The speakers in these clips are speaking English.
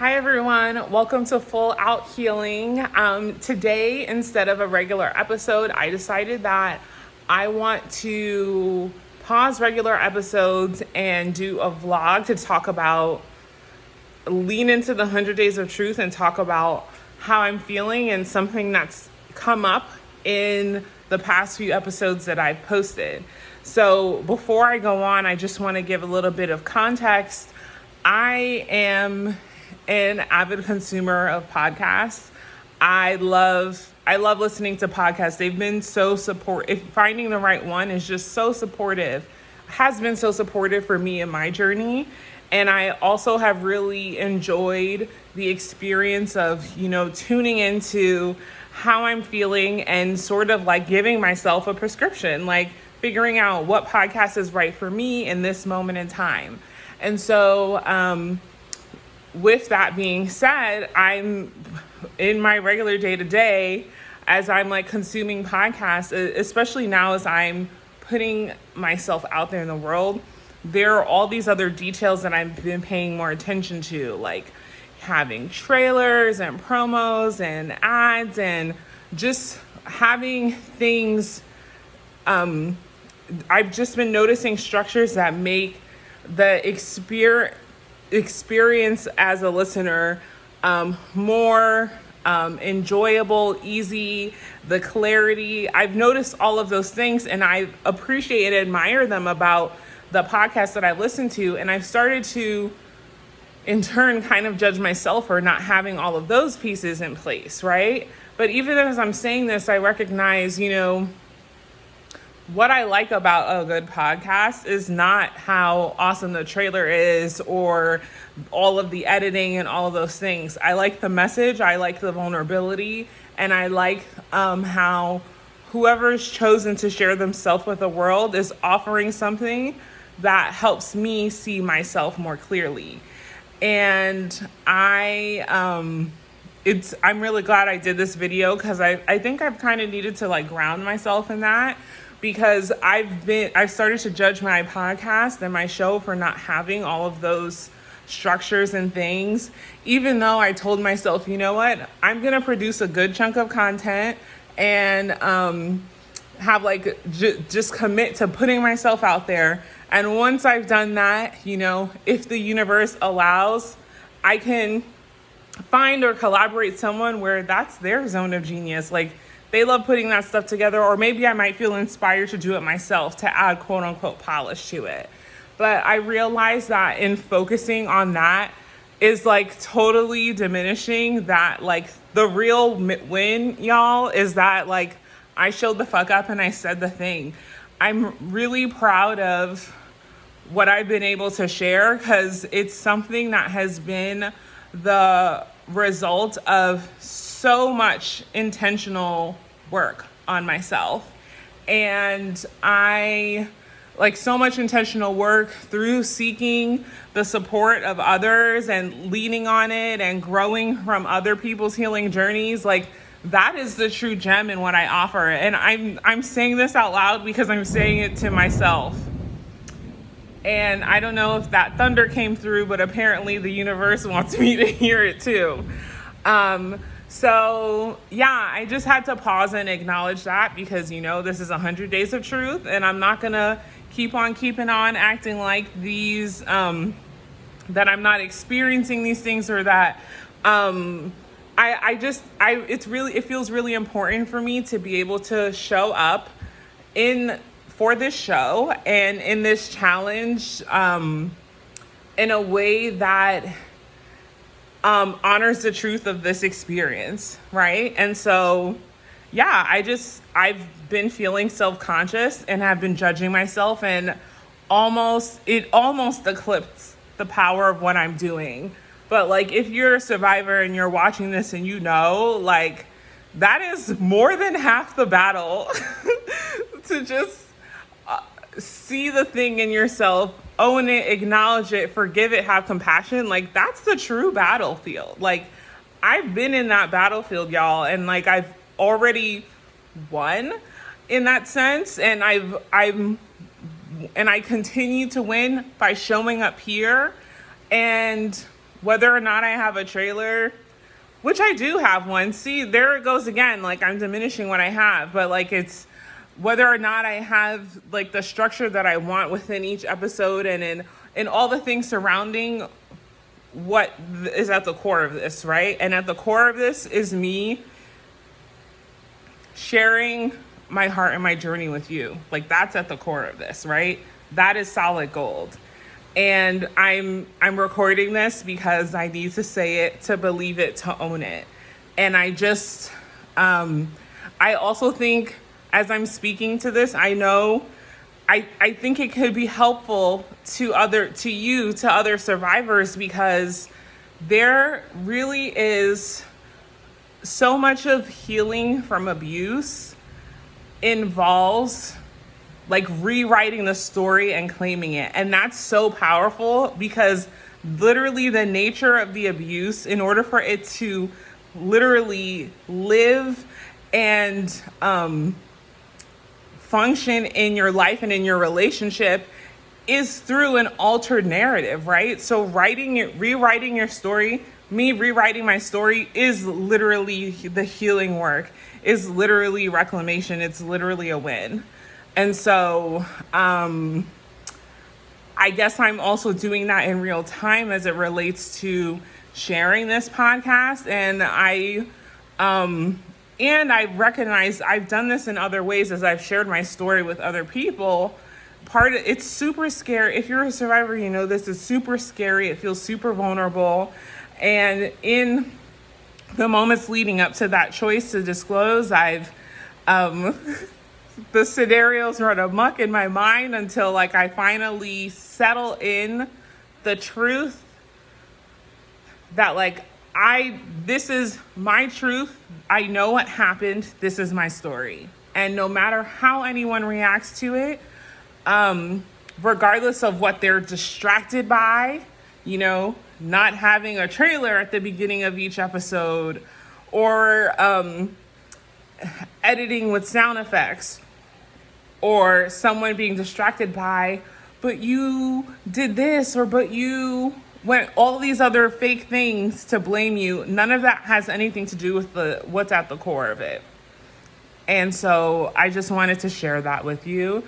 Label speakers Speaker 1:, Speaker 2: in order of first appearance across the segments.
Speaker 1: Hi everyone, welcome to Full Out Healing. Today, instead of a regular episode, I decided that I want to pause regular episodes and do a vlog to talk about, lean into the 100 Days of Truth and talk about how I'm feeling and something that's come up in the past few episodes that I've posted. So before I go on, I just want to give a little bit of context. I am an avid consumer of podcasts. I love listening to podcasts. They've been so supportive. Finding the right one is just so supportive, has been so supportive for me in my journey. And I also have really enjoyed the experience of, tuning into how I'm feeling and sort of like giving myself a prescription, like figuring out what podcast is right for me in this moment in time. And so, with that being said, I'm in my regular day-to-day as I'm like consuming podcasts, especially now as I'm putting myself out there in the world. There are all these other details that I've been paying more attention to, like having trailers and promos and ads and just having things. I've just been noticing structures that make the experience as a listener more enjoyable, easy, the clarity. I've noticed all of those things and I appreciate and admire them about the podcasts that I listen to. And I've started to, in turn, kind of judge myself for not having all of those pieces in place, right? But even as I'm saying this, I recognize, what I like about a good podcast is not how awesome the trailer is or all of the editing and all of those things. I like the message, I like the vulnerability, and I like how whoever's chosen to share themselves with the world is offering something that helps me see myself more clearly. And I'm really glad I did this video because I think I've kind of needed to like ground myself in that. Because I've started to judge my podcast and my show for not having all of those structures and things, even though I told myself, you know what, I'm going to produce a good chunk of content and have like just commit to putting myself out there. And once I've done that, if the universe allows, I can find or collaborate someone where that's their zone of genius. Like, they love putting that stuff together, or maybe I might feel inspired to do it myself to add quote unquote polish to it. But I realize that in focusing on that is like totally diminishing that, like the real win, y'all, is that like I showed the fuck up and I said the thing. I'm really proud of what I've been able to share because it's something that has been the result of so much intentional work on myself. And I like so much intentional work through seeking the support of others and leaning on it and growing from other people's healing journeys. Like that is the true gem in what I offer. And I'm saying this out loud because I'm saying it to myself. And I don't know if that thunder came through, but apparently the universe wants me to hear it too. So yeah, I just had to pause and acknowledge that because, this is 100 Days of Truth and I'm not going to keep on keeping on acting like these, that I'm not experiencing these things or that, it feels really important for me to be able to show up for this show and in this challenge, in a way that honors the truth of this experience, right? And so, yeah, I've been feeling self-conscious and have been judging myself, and it almost eclipsed the power of what I'm doing. But like, if you're a survivor and you're watching this and like, that is more than half the battle to just see the thing in yourself, own it, acknowledge it, forgive it, have compassion. Like that's the true battlefield. Like I've been in that battlefield, y'all. And like, I've already won in that sense. And I continue to win by showing up here and whether or not I have a trailer, which I do have one. See, there it goes again. Like, I'm diminishing what I have, but like, it's whether or not I have like the structure that I want within each episode, and in all the things surrounding what is at the core of this, right? And at the core of this is me sharing my heart and my journey with you. Like, that's at the core of this, right? That is solid gold. And I'm recording this because I need to say it, to believe it, to own it. And I just, I also think as I'm speaking to this, I know, I think it could be helpful to other survivors, because there really is so much of healing from abuse involves like rewriting the story and claiming it. And that's so powerful, because literally the nature of the abuse, in order for it to literally live and function in your life and in your relationship, is through an altered narrative, right? So rewriting your story, me rewriting my story, is literally the healing work, is literally reclamation. It's literally a win. And so I guess I'm also doing that in real time as it relates to sharing this podcast. And I recognize I've done this in other ways as I've shared my story with other people. It's super scary. If you're a survivor, you know this is super scary. It feels super vulnerable. And in the moments leading up to that choice to disclose, I've the scenarios run amok in my mind until like I finally settle in the truth that like this is my truth. I know what happened. This is my story. And no matter how anyone reacts to it, regardless of what they're distracted by, you know, not having a trailer at the beginning of each episode, or editing with sound effects, or someone being distracted by, but you did this, or but you went all these other fake things to blame you. None of that has anything to do with what's at the core of it. And so I just wanted to share that with you.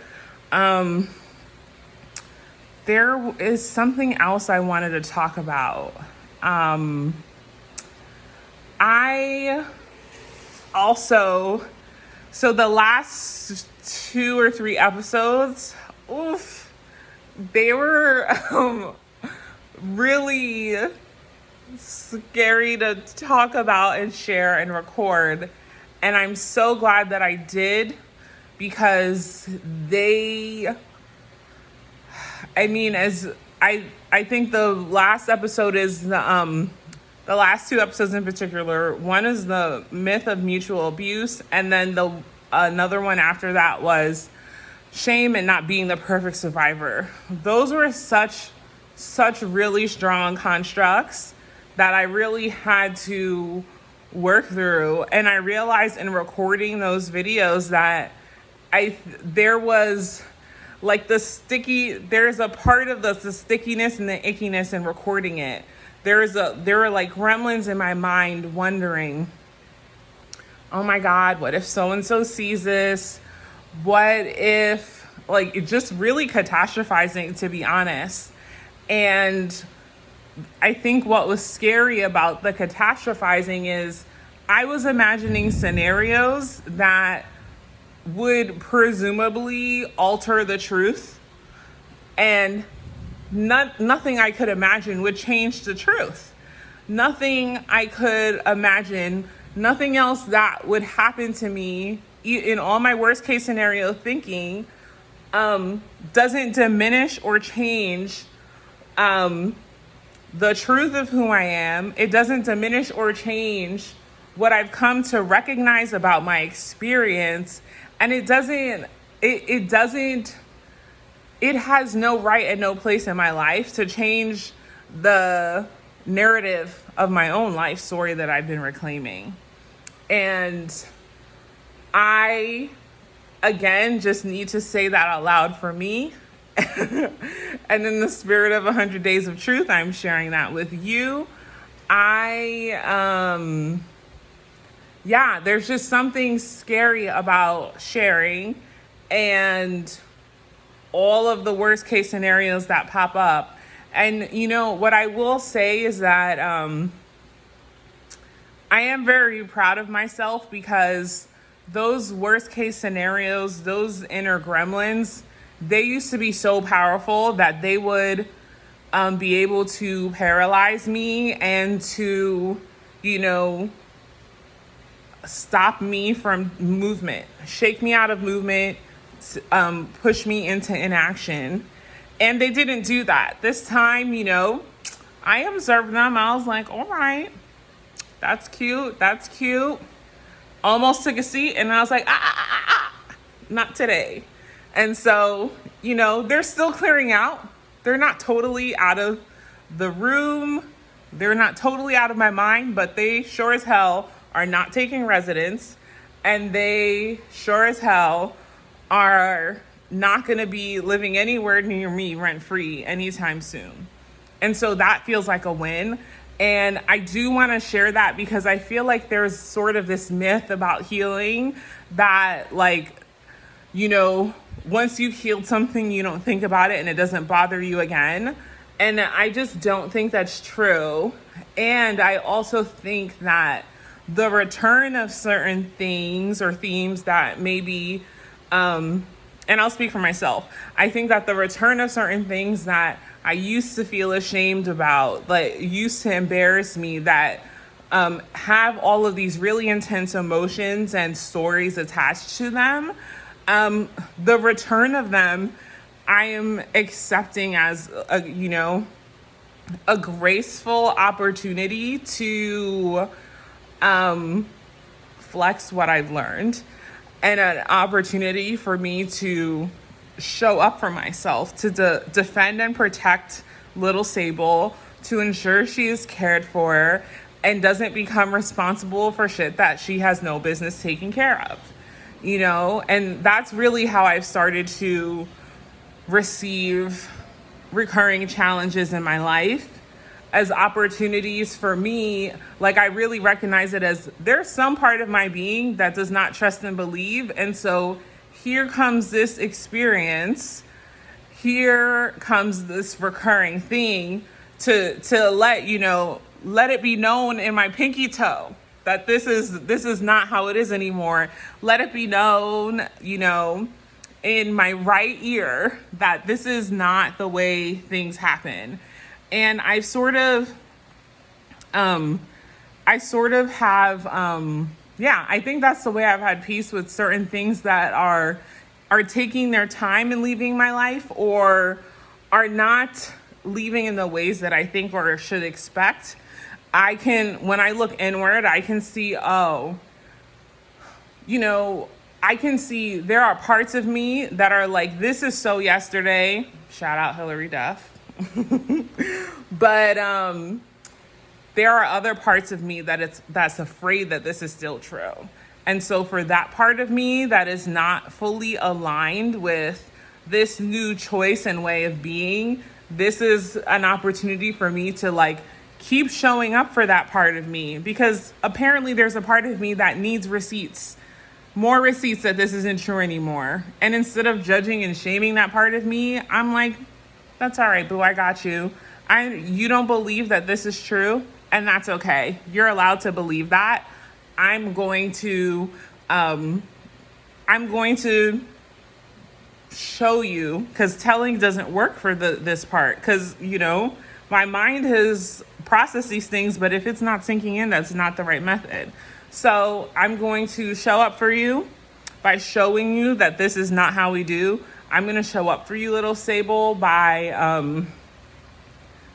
Speaker 1: There is something else I wanted to talk about. So the last 2 or 3 episodes, they were really scary to talk about and share and record. And I'm so glad that I did, because as I think the last episode is the last 2 episodes in particular. One is the myth of mutual abuse, and then another one after that was shame and not being the perfect survivor. Those were such really strong constructs that I really had to work through. And I realized in recording those videos that there was like there's a part of the stickiness and the ickiness in recording it. There were like gremlins in my mind wondering, oh my God, what if so-and-so sees this? What if, like, just really catastrophizing, to be honest. And I think what was scary about the catastrophizing is I was imagining scenarios that would presumably alter the truth, and nothing I could imagine would change the truth. Nothing I could imagine, nothing else that would happen to me in all my worst case scenario thinking doesn't diminish or change the truth of who I am. It doesn't diminish or change what I've come to recognize about my experience. And it has no right and no place in my life to change the narrative of my own life story that I've been reclaiming. And I, again, just need to say that out loud for me And in the spirit of 100 Days of Truth, I'm sharing that with you. There's just something scary about sharing and all of the worst case scenarios that pop up. And, what I will say is that I am very proud of myself because those worst case scenarios, those inner gremlins, they used to be so powerful that they would be able to paralyze me and to, stop me from movement, shake me out of movement, push me into inaction. And they didn't do that. This time, I observed them. I was like, all right, that's cute. That's cute. Almost took a seat and I was like, not today. And so, they're still clearing out. They're not totally out of the room. They're not totally out of my mind, but they sure as hell are not taking residence. And they sure as hell are not going to be living anywhere near me rent-free anytime soon. And so that feels like a win. And I do want to share that because I feel like there's sort of this myth about healing that, once you've healed something, you don't think about it and it doesn't bother you again. And I just don't think that's true. And I also think that the return of certain things or themes that maybe, and I'll speak for myself, I think that the return of certain things that I used to feel ashamed about, used to embarrass me, that have all of these really intense emotions and stories attached to them, the return of them, I am accepting as a graceful opportunity to flex what I've learned, and an opportunity for me to show up for myself, to defend and protect little Sable, to ensure she is cared for and doesn't become responsible for shit that she has no business taking care of. And that's really how I've started to receive recurring challenges in my life as opportunities for me. I really recognize it as there's some part of my being that does not trust and believe. And so here comes this experience. Here comes this recurring thing to let it be known in my pinky toe that this is not how it is anymore. Let it be known, in my right ear that this is not the way things happen. And I sort of have, I think that's the way I've had peace with certain things that are taking their time in leaving my life, or are not leaving in the ways that I think or should expect. When I look inward, I can see, I can see there are parts of me that are like, this is so yesterday. Shout out Hillary Duff. But there are other parts of me that's afraid that this is still true. And so for that part of me that is not fully aligned with this new choice and way of being, this is an opportunity for me to keep showing up for that part of me, because apparently there's a part of me that needs receipts, more receipts that this isn't true anymore. And instead of judging and shaming that part of me, I'm like, that's all right, boo, I got you. You don't believe that this is true, and that's okay. You're allowed to believe that. I'm going to show you, because telling doesn't work for this part, because my mind has processed these things, but if it's not sinking in, that's not the right method. So I'm going to show up for you by showing you that this is not how we do. I'm going to show up for you, little Sable, by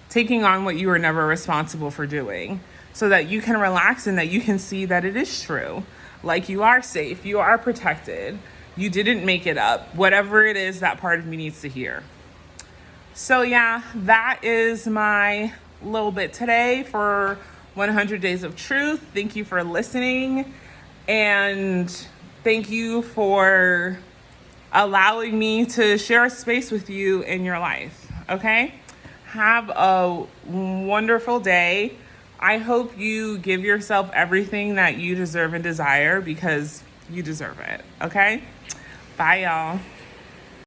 Speaker 1: taking on what you were never responsible for doing, so that you can relax and that you can see that it is true. You are safe, you are protected, you didn't make it up, whatever it is that part of me needs to hear. So yeah, that is my little bit today for 100 Days of Truth. Thank you for listening, and thank you for allowing me to share a space with you in your life. Okay? Have a wonderful day. I hope you give yourself everything that you deserve and desire because you deserve it. Okay? Bye, y'all.